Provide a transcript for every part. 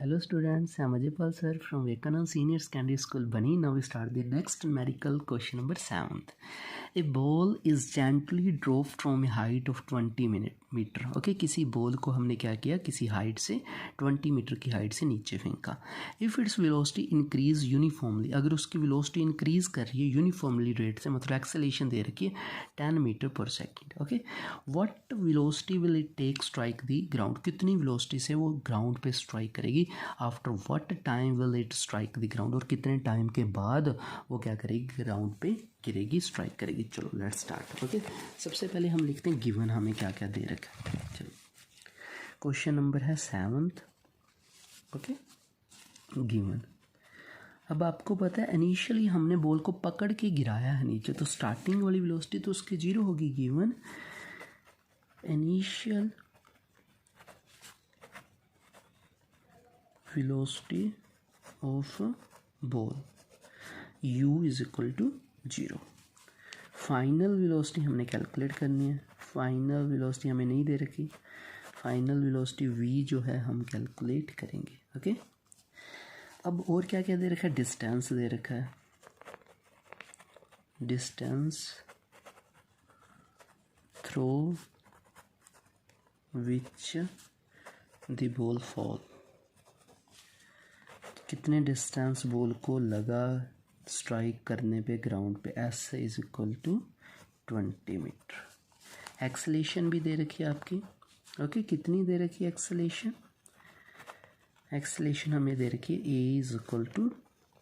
Hello students, I am Ajaypal sir from Vivekananda Senior Secondary School, Bani. Now we start the next numerical question number 7th. A ball is gently dropped from a height of 20 metre. Okay, किसी ball को हमने क्या किया, किसी height से 20 metre की height से नीचे फेंका. If its velocity increase uniformly, अगर उसकी वेलोसिटी इंक्रीज कर रही है यूनिफॉर्मली रेट से, मतलब एक्सेलेरेशन दे रखी है 10 मीटर पर second. Okay, what velocity will it take strike the ground, कितनी वेलोसिटी से वो ग्राउंड पे स्ट्राइक करेगी. After what time will it strike the ground, और कितने टाइम के बाद वो क्या करेगी, ग्राउंड पे गिरेगी, स्ट्राइक करेगी. चलो लेट्स स्टार्ट. ओके, सबसे पहले हम लिखते हैं गिवन हमें क्या क्या दे रखा है. चलो क्वेश्चन नंबर है 7th. Okay, given. अब आपको पता है इनिशियली हमने बॉल को पकड़ के गिराया है नीचे, तो स्टार्टिंग वाली वेलोसिटी तो उसकी 0 होगी. Given initial velocity of ball u is equal to 0. Final velocity हमने कैलकुलेट करनी है. फाइनल वेलोसिटी हमें नहीं दे रखी. फाइनल वेलोसिटी v जो है हम कैलकुलेट करेंगे. ओके, अब और क्या क्या दे रखा है, डिस्टेंस दे रखा है. Distance through which the ball fall, कितने डिस्टेंस बॉल को लगा स्ट्राइक करने पे ग्राउंड पे. S is equal to 20 metre. Acceleration भी दे रखी है आपकी. ओके, कितनी दे रखी है एक्सेलेरेशन. एक्सेलेरेशन हमें दे रखी है ए इज इक्वल टू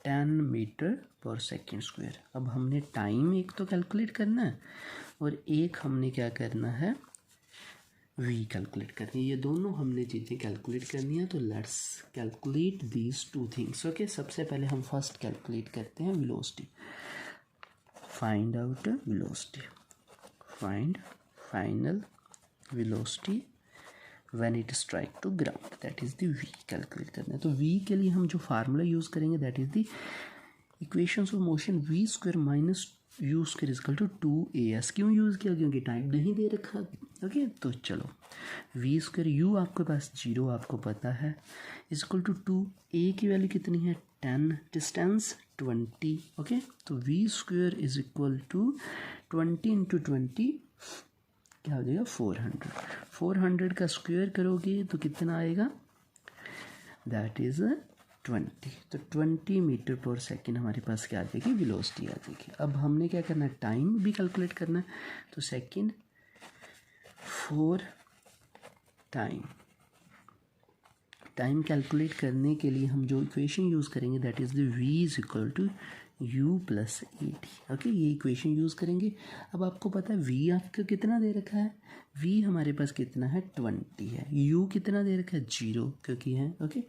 10 मीटर पर सेकेंड स्क्वायर. अब हमने टाइम एक तो कैलकुलेट करना है और एक हमने क्या करना है, v कैलकुलेट करनी है. ये दोनों हमने चीज़ें कैलकुलेट करनी है. तो let's calculate these two things. Okay, सबसे पहले हम फर्स्ट कैलकुलेट करते हैं velocity. Find out velocity, find final velocity when it strike to ground, that is the v calculate करना है. तो v के लिए हम जो फार्मूला यूज़ करेंगे that is the equations of motion v square minus u square is equal to 2as. क्यों use किया, क्योंकि टाइम नहीं दे रखा. ओके, तो चलो v स्क्वायर, u आपके पास 0 आपको पता है, इज इक्वल टू 2. a की वैल्यू कितनी है 10, डिस्टेंस 20. ओके, तो v square is equal to 20 into 20 क्या हो जाएगा 400. 400 का स्क्वायर करोगे तो कितना आएगा, दैट इज़ 20. तो 20 मीटर पर सेकेंड हमारे पास क्या आ जाएगी, वेलोसिटी आ जाएगी. अब हमने क्या करना है, टाइम भी कैलकुलेट करना है. तो सेकेंड 4 टाइम कैलकुलेट करने के लिए हम जो इक्वेशन यूज़ करेंगे that is the v is equal to u plus a t. Okay, ये इक्वेशन यूज़ करेंगे. अब आपको पता है v आपका कितना दे रखा है, v हमारे पास कितना है 20 है. u कितना दे रखा है 0 क्योंकि है. ओके,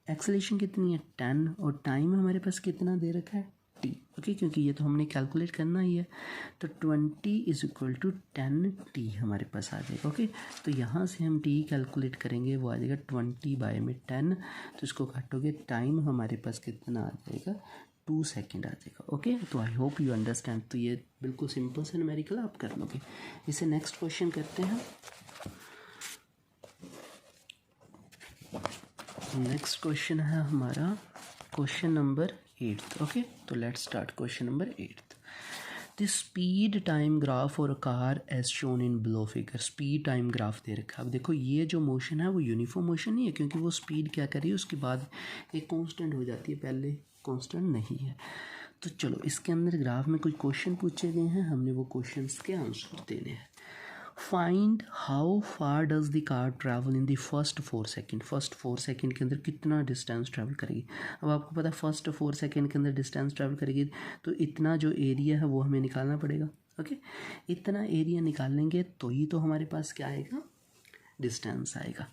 एक्सेलेरेशन कितनी है 10 और टाइम हमारे पास कितना दे रखा है t. ओके, क्योंकि ये तो हमने कैलकुलेट करना ही है. तो 20 इज इक्वल टू 10t हमारे पास आ जाएगा. ओके, तो यहाँ से हम t कैलकुलेट करेंगे, वो आ जाएगा 20 बाय में 10. तो इसको काटोगे, टाइम हमारे पास कितना आ जाएगा 2 सेकेंड आ जाएगा. ओके, तो आई होप यू अंडरस्टैंड. तो ये बिल्कुल सिंपल से न्यूमेरिकल आप कर लोगे. इसे नेक्स्ट क्वेश्चन करते हैं. नेक्स्ट क्वेश्चन है हमारा क्वेश्चन नंबर 8. ओके, तो let's start question number 8. The speed time graph और car as shown in below figure. Speed time graph दे रखा है. अब देखो ये जो मोशन है वो यूनिफॉर्म मोशन नहीं है, क्योंकि वो स्पीड क्या कर रही है उसके बाद एक कांस्टेंट हो जाती है, पहले कांस्टेंट नहीं है. तो चलो इसके अंदर ग्राफ में कुछ क्वेश्चन पूछे गए हैं, हमने वो क्वेश्चंस के आंसर देने हैं. Find how far does the car travel in the first 4 second. First 4 second के अंदर कितना डिस्टेंस ट्रैवल करेगी. अब आपको पता है फर्स्ट 4 सेकेंड के अंदर डिस्टेंस ट्रैवल करेगी, तो इतना जो एरिया है वो हमें निकालना पड़ेगा. ओके, इतना एरिया निकालेंगे तो ही तो हमारे पास क्या आएगा, डिस्टेंस आएगा.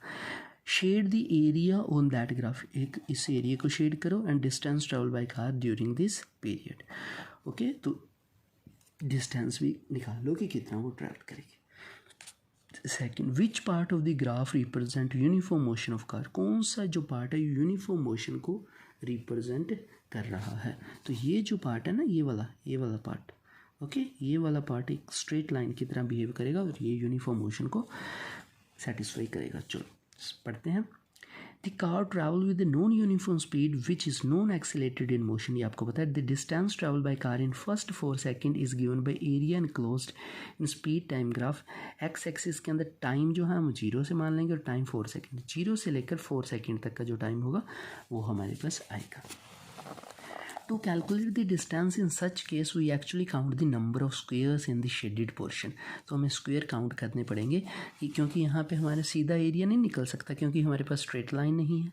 Shade the area on that graph. एक इस एरिया को शेड करो and distance travel by car during this period. Okay, तो डिस्टेंस भी निकाल लो कि कितना वो ट्रैवल करेगी. Second, which part of the graph represent uniform motion of car. कौन सा जो पार्ट है यूनिफॉर्म मोशन को रिप्रेजेंट कर रहा है. तो ये जो पार्ट है ना, ये वाला पार्ट. ओके, ये वाला पार्ट एक स्ट्रेट लाइन की तरह बिहेव करेगा और ये यूनिफॉर्म मोशन को सेटिस्फाई करेगा. चलो पढ़ते हैं. The car travel with non uniform speed which is non accelerated in motion, ये आपको पता है। The distance travel by car in first 4 second is given by area enclosed in speed time graph. X axis के अंदर time जो है हम 0 से मान लेंगे और टाइम 4 सेकेंड, 0 से लेकर 4 सेकेंड तक का जो टाइम होगा वो हमारे पास आएगा। To calculate the distance in such case we actually count the number of squares in the shaded portion। तो हमें स्क्वेयर काउंट करने पड़ेंगे क्योंकि यहाँ पे हमारा सीधा एरिया नहीं निकल सकता क्योंकि हमारे पास स्ट्रेट लाइन नहीं है।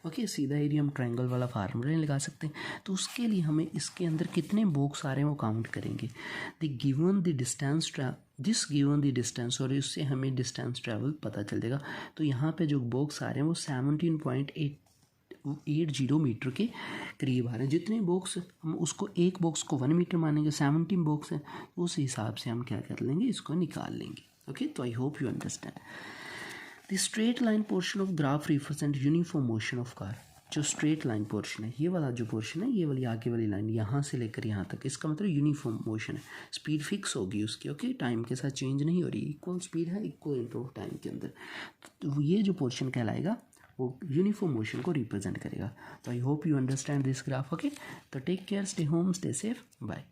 ओके, सीधा एरिया हम ट्रायंगल वाला फार्मूला नहीं लगा सकते, तो उसके लिए हमें इसके अंदर कितने बॉक्स आ रहे हैं वो काउंट करेंगे। जिस गिवन द डिस्टेंस और उससे हमें डिस्टेंस ट्रैवल पता चल जाएगा। तो यहाँ पे जो बॉक्स आ रहे हैं वो 17.80 मीटर के करीब आ रहे हैं। जितने बॉक्स हम उसको एक बॉक्स को 1 मीटर मानेंगे, 17 बॉक्स है, उस हिसाब से हम क्या कर लेंगे, इसको निकाल लेंगे। ओके, तो I hope you understand. The straight line portion of graph represent uniform motion of car. जो स्ट्रेट लाइन पोर्शन है, ये वाला जो पोर्शन है, ये वाली आगे वाली लाइन यहाँ से लेकर यहाँ तक, इसका मतलब यूनिफॉर्म मोशन है। स्पीड फिक्स होगी उसकी, ओके, टाइम के साथ चेंज नहीं हो रही, इक्वल स्पीड है, इक्वल इंटरवल टाइम के अंदर। तो ये जो पोर्शन कहलाएगा वो यूनिफॉर्म मोशन को रिप्रेजेंट करेगा। तो I hope you understand this graph. Okay, तो take care, stay home, stay safe, bye.